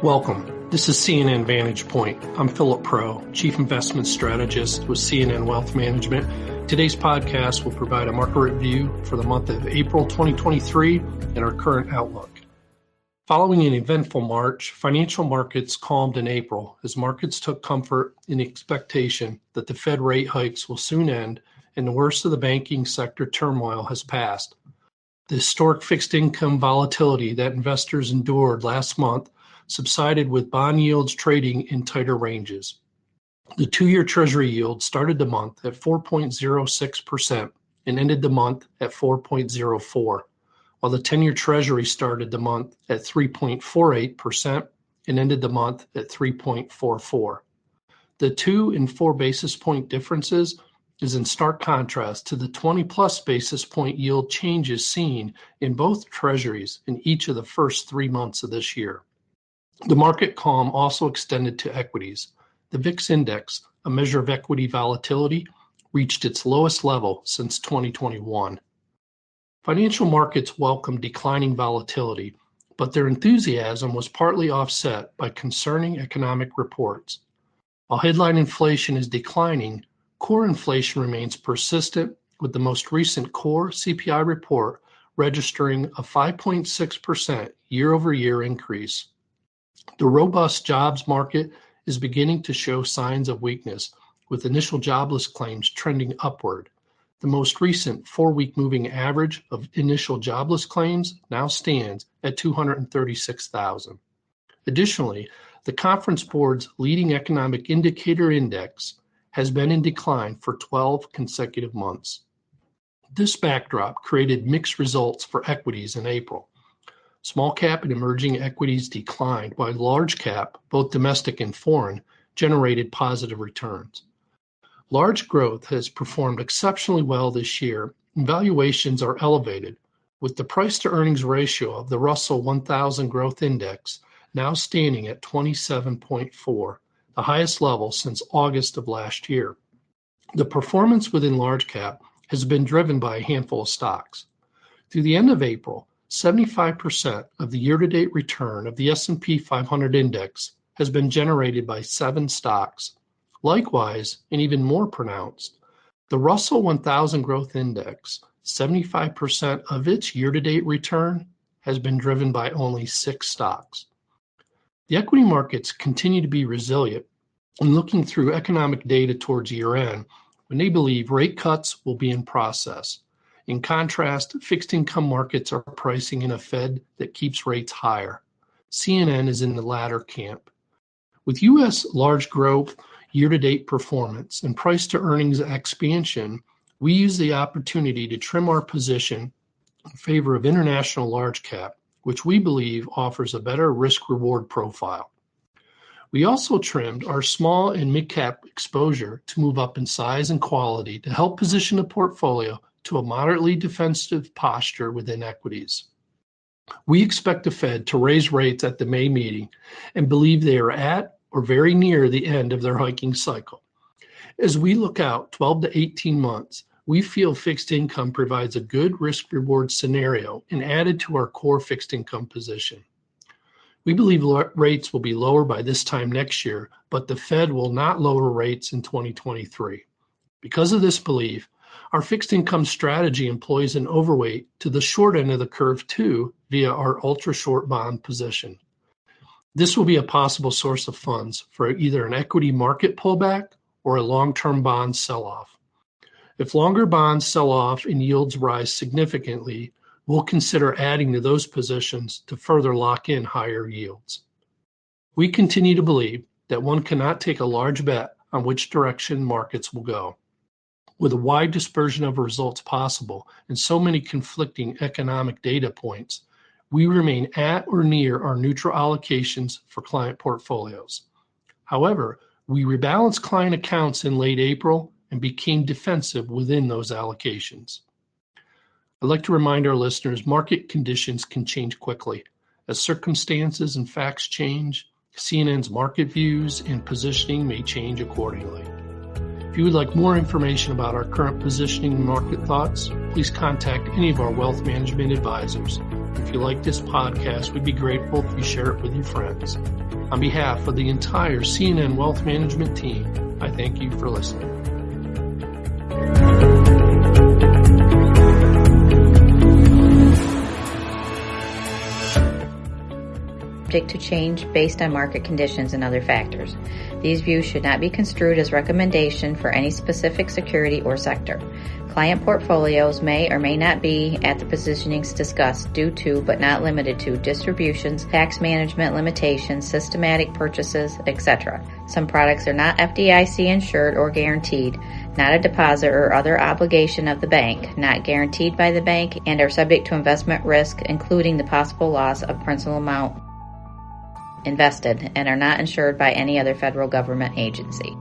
Welcome. This is CNN Vantage Point. I'm Philip Pro, Chief Investment Strategist with CNN Wealth Management. Today's podcast will provide a market review for the month of April 2023 and our current outlook. Following an eventful March, financial markets calmed in April as markets took comfort in the expectation that the Fed rate hikes will soon end and the worst of the banking sector turmoil has passed. The historic fixed income volatility that investors endured last month subsided with bond yields trading in tighter ranges. The two-year Treasury yield started the month at 4.06% and ended the month at 4.04%, while the 10-year Treasury started the month at 3.48% and ended the month at 3.44%. The 2 and 4 basis point differences is in stark contrast to the 20-plus basis point yield changes seen in both Treasuries in each of the first 3 months of this year. The market calm also extended to equities. The VIX index, a measure of equity volatility, reached its lowest level since 2021. Financial markets welcomed declining volatility, but their enthusiasm was partly offset by concerning economic reports. While headline inflation is declining, core inflation remains persistent, with the most recent core CPI report registering a 5.6% year-over-year increase. The robust jobs market is beginning to show signs of weakness, with initial jobless claims trending upward. The most recent 4-week moving average of initial jobless claims now stands at 236,000. Additionally, the Conference Board's leading economic indicator index has been in decline for 12 consecutive months. This backdrop created mixed results for equities in April. Small cap and emerging equities declined, while large cap, both domestic and foreign, generated positive returns. Large growth has performed exceptionally well this year, and valuations are elevated, with the price-to-earnings ratio of the Russell 1000 Growth Index now standing at 27.4, the highest level since August of last year. The performance within large cap has been driven by a handful of stocks. Through the end of April, 75% of the year-to-date return of the S&P 500 index has been generated by 7 stocks. Likewise, and even more pronounced, the Russell 1000 Growth Index, 75% of its year-to-date return has been driven by only 6 stocks. The equity markets continue to be resilient, and looking through economic data towards year-end, when they believe rate cuts will be in process. In contrast, fixed income markets are pricing in a Fed that keeps rates higher. CNN is in the latter camp. With U.S. large growth year-to-date performance and price-to-earnings expansion, we use the opportunity to trim our position in favor of international large cap, which we believe offers a better risk-reward profile. We also trimmed our small and mid-cap exposure to move up in size and quality to help position the portfolio to a moderately defensive posture within equities. We expect the Fed to raise rates at the May meeting and believe they are at or very near the end of their hiking cycle. As we look out 12 to 18 months, we feel fixed income provides a good risk-reward scenario and added to our core fixed income position. We believe rates will be lower by this time next year, but the Fed will not lower rates in 2023. Because of this belief, our fixed income strategy employs an overweight to the short end of the curve too via our ultra-short bond position. This will be a possible source of funds for either an equity market pullback or a long-term bond sell-off. If longer bonds sell off and yields rise significantly, we'll consider adding to those positions to further lock in higher yields. We continue to believe that one cannot take a large bet on which direction markets will go. With a wide dispersion of results possible and so many conflicting economic data points, we remain at or near our neutral allocations for client portfolios. However, we rebalanced client accounts in late April and became defensive within those allocations. I'd like to remind our listeners market conditions can change quickly. As circumstances and facts change, CNN's market views and positioning may change accordingly. If you would like more information about our current positioning and market thoughts, please contact any of our wealth management advisors. If you like this podcast, we'd be grateful if you share it with your friends. On behalf of the entire CNN Wealth Management team, I thank you for listening. Subject to change based on market conditions and other factors. These views should not be construed as recommendation for any specific security or sector. Client portfolios may or may not be at the positionings discussed due to, but not limited to, distributions, tax management limitations, systematic purchases, etc. Some products are not FDIC insured or guaranteed, not a deposit or other obligation of the bank, not guaranteed by the bank, and are subject to investment risk, including the possible loss of principal amount invested, and are not insured by any other federal government agency.